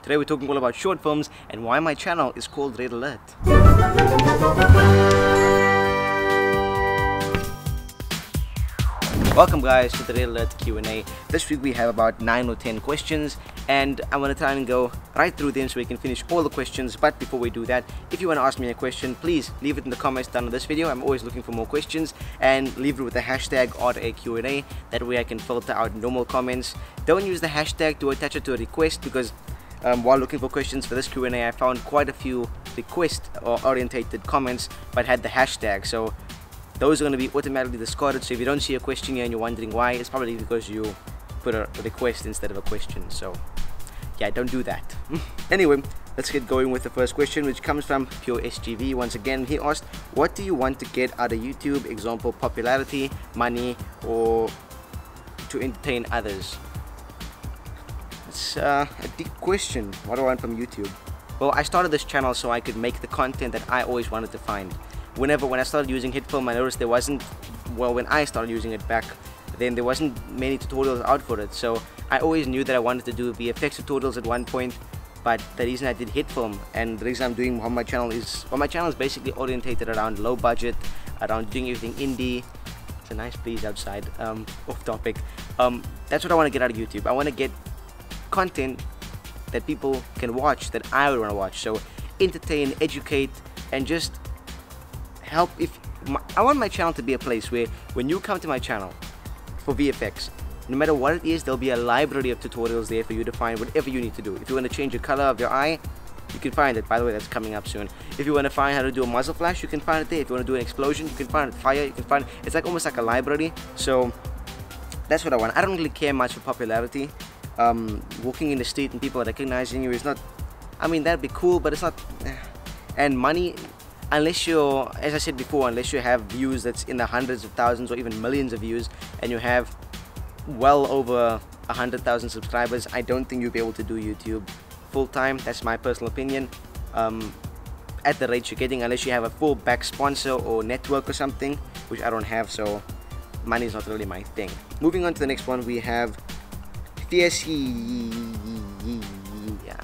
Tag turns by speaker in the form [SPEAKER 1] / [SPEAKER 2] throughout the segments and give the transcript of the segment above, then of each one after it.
[SPEAKER 1] Today we're talking all about short films and why my channel is called Red Alert. Welcome guys to the Red Alert Q&A. This week we have about 9 or 10 questions and I'm going to try and go right through them so we can finish all the questions. But before we do that, if you want to ask me a question, please leave it in the comments down on this video. I'm always looking for more questions, and leave it with the hashtag RAQ&A. That way I can filter out normal comments. Don't use the hashtag to attach it to a request, because while looking for questions for this Q&A, I found quite a few request or orientated comments but had the hashtag, so those are going to be automatically discarded. So if you don't see a question here and you're wondering why, it's probably because you put a request instead of a question. So yeah, don't do that. Anyway, let's get going with the first question, which comes from Pure SGV. Once again, he asked, what do you want to get out of YouTube? Example, popularity, money, or to entertain others? It's a deep question. What do I want from YouTube? Well, I started this channel so I could make the content that I always wanted to find. When I started using HitFilm, I noticed there wasn't, well, when I started using it back then, there wasn't many tutorials out for it. So I always knew that I wanted to do VFX tutorials at one point, but the reason I did HitFilm and the reason I'm doing my channel is, well, my channel is basically orientated around low budget, around doing everything indie. It's a nice breeze outside, off topic. That's what I want to get out of YouTube. I want to get content that people can watch, that I would want to watch. So entertain, educate, and just help. I want my channel to be a place where when you come to my channel for VFX, no matter what it is, there'll be a library of tutorials there for you to find whatever you need to do. If you want to change the color of your eye, you can find it. By the way, that's coming up soon. If you want to find how to do a muzzle flash, you can find it there. If you want to do an explosion, you can find it. Fire, you can find it. It's like almost like a library. So that's what I want. I don't really care much for popularity. Walking in the street and people recognizing you is not, I mean, that'd be cool, but it's not. And money, unless you're, as I said before, unless you have views that's in the hundreds of thousands or even millions of views, and you have well over 100,000 subscribers, I don't think you'll be able to do YouTube full-time. That's my personal opinion. At the rate you're getting, unless you have a full back sponsor or network or something, which I don't have, so money is not really my thing. Moving on to the next one, we have Fiesi.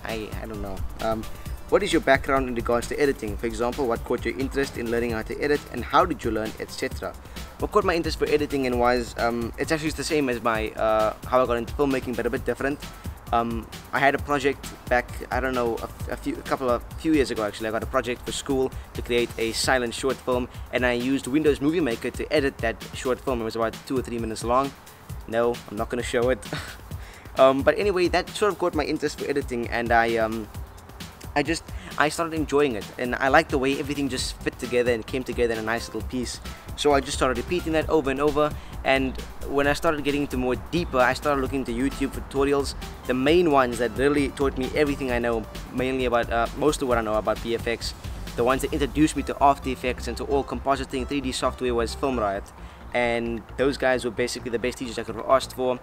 [SPEAKER 1] I don't know. What is your background in regards to editing? For example, what caught your interest in learning how to edit, and how did you learn, etc.? What caught my interest for editing and was, it's actually the same as my how I got into filmmaking, but a bit different. I had a project back, I don't know, a few years ago actually. I got a project for school to create a silent short film, and I used Windows Movie Maker to edit that short film. It was about 2 or 3 minutes long. No, I'm not going to show it. But anyway, that sort of caught my interest for editing, and I started enjoying it, and I liked the way everything just fit together and came together in a nice little piece. So I just started repeating that over and over, and when I started getting into more deeper, I started looking into YouTube for tutorials. The main ones that really taught me everything I know, mainly about most of what I know about VFX, the ones that introduced me to After Effects and to all compositing 3D software, was Film Riot, and those guys were basically the best teachers I could have asked for.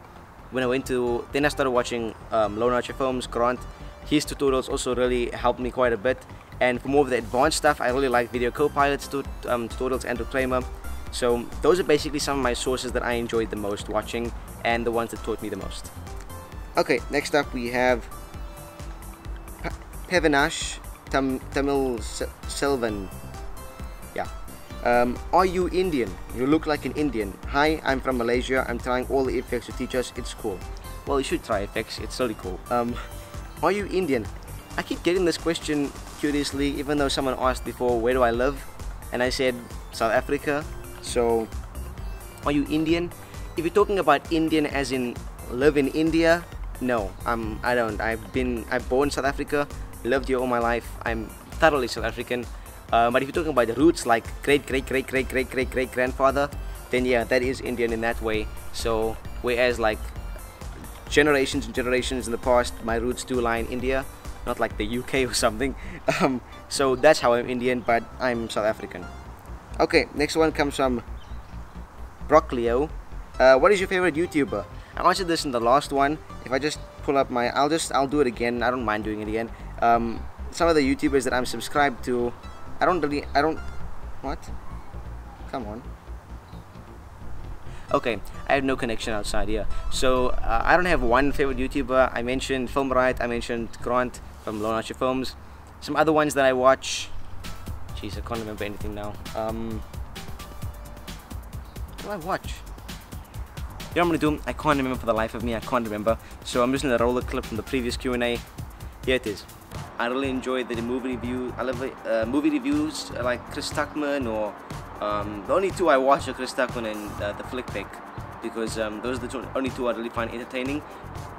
[SPEAKER 1] When I went to, then I started watching Low Nature Films, Grant. His tutorials also really helped me quite a bit, and for more of the advanced stuff, I really like Video Copilot's tutorials and Reclaimer. So those are basically some of my sources that I enjoyed the most watching, and the ones that taught me the most. Okay, next up we have Pevanash Tamil Selvan. Yeah. Are you Indian? You look like an Indian. Hi, I'm from Malaysia. I'm trying all the effects to teach us. It's cool. Well, you should try effects. It's really cool. Are you Indian? I keep getting this question curiously, even though someone asked before, where do I live? And I said South Africa. So, are you Indian? If you're talking about Indian as in live in India, no, I don't. I've born in South Africa, lived here all my life. I'm thoroughly South African. But if you're talking about the roots, like great grandfather, then yeah, that is Indian in that way. So, whereas like generations and generations in the past, my roots do lie in India, not like the UK or something. So that's how I'm Indian, but I'm South African. Okay, next one comes from Brocklio. What is your favorite YouTuber? I answered this in the last one. If I just pull up my, I'll do it again. I don't mind doing it again. Some of the YouTubers that I'm subscribed to, what? Come on. Okay, I have no connection outside here. So I don't have one favorite YouTuber. I mentioned Filmright, I mentioned Grant from Lone Archer Films. Some other ones that I watch. Jeez, I can't remember anything now. What do I watch? You know what I'm gonna do? I can't remember for the life of me. I can't remember. So I'm just gonna roll a clip from the previous Q&A. Here it is. I really enjoyed the movie review. I love movie reviews like Chris Tuckman, or the only two I watch are Chris Tuckman and the Flick Pick, because those are the only two I really find entertaining.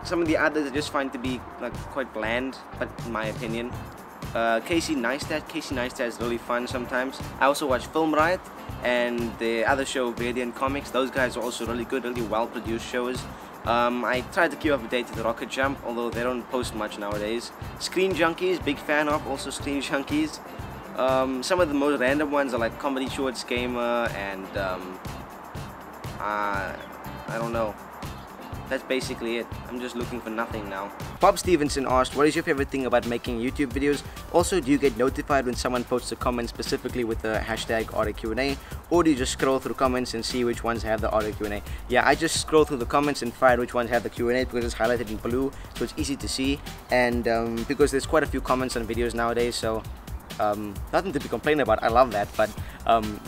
[SPEAKER 1] Some of the others I just find to be like quite bland, but in my opinion. Casey Neistat is really fun sometimes. I also watch Film Riot and the other show Radiant Comics. Those guys are also really good, really well produced shows. I try to keep up to date with Rocket Jump, although they don't post much nowadays. Screen Junkies, big fan of, also Screen Junkies. Some of the most random ones are like Comedy Shorts Gamer and I don't know. That's basically it. I'm just looking for nothing now. Bob Stevenson asked, what is your favorite thing about making YouTube videos? Also, do you get notified when someone posts a comment specifically with the hashtag RAQ&A, or do you just scroll through comments and see which ones have the RAQ&A? Yeah, I just scroll through the comments and find which ones have the Q&A because it's highlighted in blue, so it's easy to see. And because there's quite a few comments on videos nowadays, so nothing to be complaining about. I love that, but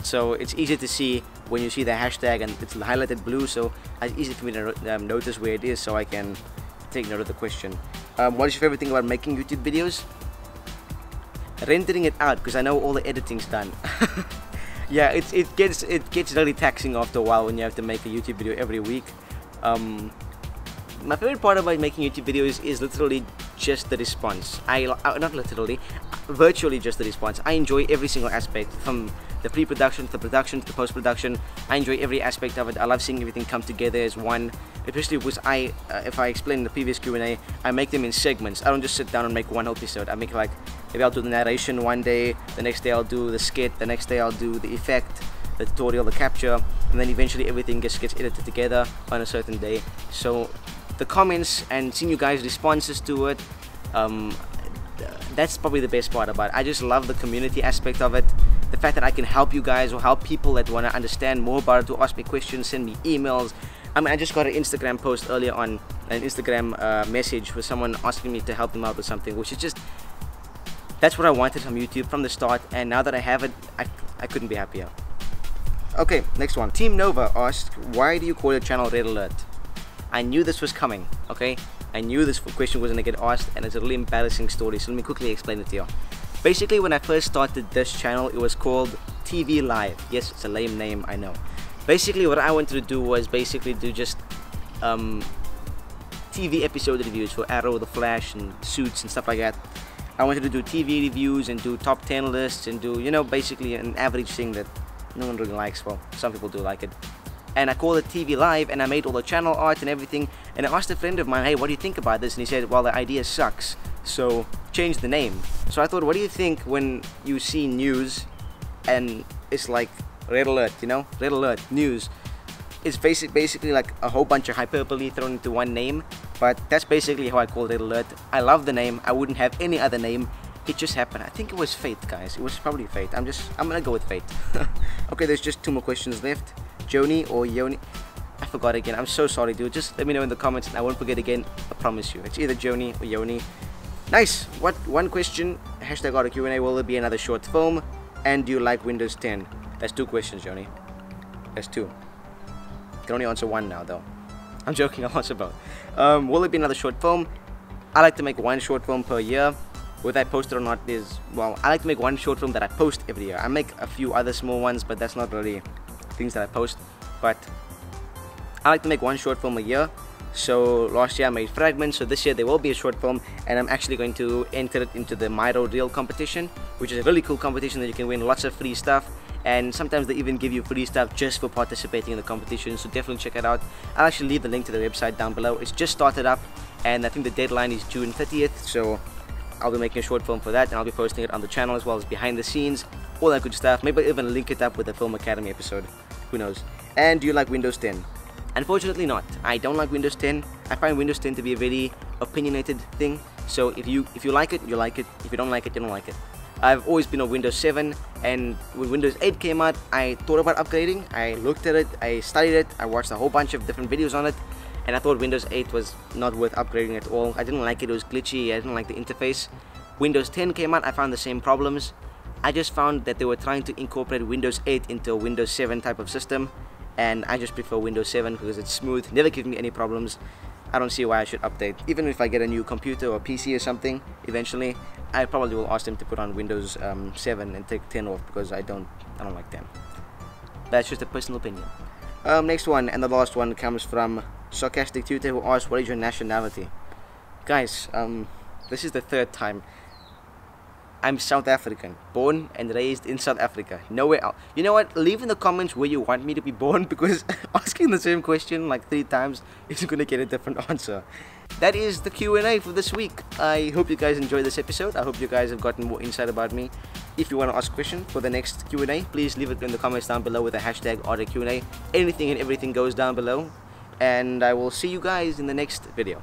[SPEAKER 1] so it's easy to see when you see the hashtag and it's highlighted blue, so it's easy for me to notice where it is, so I can take note of the question. What is your favorite thing about making YouTube videos? Rendering it out, because I know all the editing's done. Yeah, it gets really taxing after a while when you have to make a YouTube video every week. My favorite part about making YouTube videos is literally just the response. Not literally, virtually just the response. I enjoy every single aspect, from the pre-production to the production to the post-production. I enjoy every aspect of it. I love seeing everything come together as one, especially because if I explained in the previous Q&A, I make them in segments. I don't just sit down and make one episode. I make like, maybe I'll do the narration one day, the next day I'll do the skit, the next day I'll do the effect, the tutorial, the capture, and then eventually everything gets edited together on a certain day. So the comments and seeing you guys' responses to it, that's probably the best part about it. I just love the community aspect of it. The fact that I can help you guys or help people that want to understand more about it, to ask me questions, send me emails. I mean, I just got an Instagram post earlier on, an Instagram message with someone asking me to help them out with something, which is just, that's what I wanted from YouTube from the start, and now that I have it, I couldn't be happier. Okay, next one. Team Nova asked, why do you call your channel Red Alert? I knew this was coming, okay? I knew this question was going to get asked, and it's a really embarrassing story, so let me quickly explain it to you. Basically, when I first started this channel, it was called TV Live. Yes, it's a lame name, I know. Basically, what I wanted to do was basically do just TV episode reviews for Arrow, The Flash, and Suits and stuff like that. I wanted to do TV reviews and do top 10 lists and do, you know, basically an average thing that no one really likes. Well, some people do like it. And I called it TV Live, and I made all the channel art and everything, and I asked a friend of mine, hey, what do you think about this? And he said, well, the idea sucks, so change the name. So I thought, what do you think when you see news and it's like Red Alert, you know, Red Alert news? It's basically like a whole bunch of hyperbole thrown into one name, but that's basically how I called Red Alert. I love the name. I wouldn't have any other name. It just happened. I think it was fate, guys. It was probably fate. I'm gonna go with fate. Okay, there's just 2 more questions left. Joni or Yoni, I forgot again. I'm so sorry, dude. Just let me know in the comments and I won't forget again. I promise you. It's either Joni or Yoni. Nice. One question, hashtag RAQ&A, will there be another short film? And do you like Windows 10? That's 2 questions, Joni. That's 2. You can only answer 1 now, though. I'm joking, I'll answer both. Will there be another short film? I like to make 1 short film per year. Whether I post it or not is, well, I like to make 1 short film that I post every year. I make a few other small ones, but that's not really things that I post. But I like to make 1 short film a year. So last year I made Fragments, so this year there will be a short film, and I'm actually going to enter it into the My Road Reel competition, which is a really cool competition that you can win lots of free stuff, and sometimes they even give you free stuff just for participating in the competition, so definitely check it out. I'll actually leave the link to the website down below. It's just started up, and I think the deadline is June 30th, so I'll be making a short film for that, and I'll be posting it on the channel as well as behind the scenes, all that good stuff. Maybe I'll even link it up with the Film Academy episode, who knows. And do you like Windows 10? Unfortunately not. I don't like Windows 10. I find Windows 10 to be a very opinionated thing. So if you like it, you like it. If you don't like it, you don't like it. I've always been on Windows 7, and when Windows 8 came out, I thought about upgrading. I looked at it, I studied it, I watched a whole bunch of different videos on it, and I thought Windows 8 was not worth upgrading at all. I didn't like it, it was glitchy, I didn't like the interface. Windows 10 came out, I found the same problems. I just found that they were trying to incorporate Windows 8 into a Windows 7 type of system, and I just prefer Windows 7 because it's smooth, never gives me any problems. I don't see why I should update. Even if I get a new computer or PC or something eventually, I probably will ask them to put on Windows 7 and take 10 off, because I don't like 10. That's just a personal opinion. Next one, and the last one, comes from Sarcastic Tutor, who asked, what is your nationality? Guys, this is the third time. I'm South African, born and raised in South Africa, nowhere else. You know what, leave in the comments where you want me to be born, because asking the same question like 3 times isn't going to get a different answer. That is the Q&A for this week. I hope you guys enjoyed this episode. I hope you guys have gotten more insight about me. If you want to ask a question for the next Q&A, please leave it in the comments down below with the hashtag RAQ&A. Anything and everything goes down below, and I will see you guys in the next video.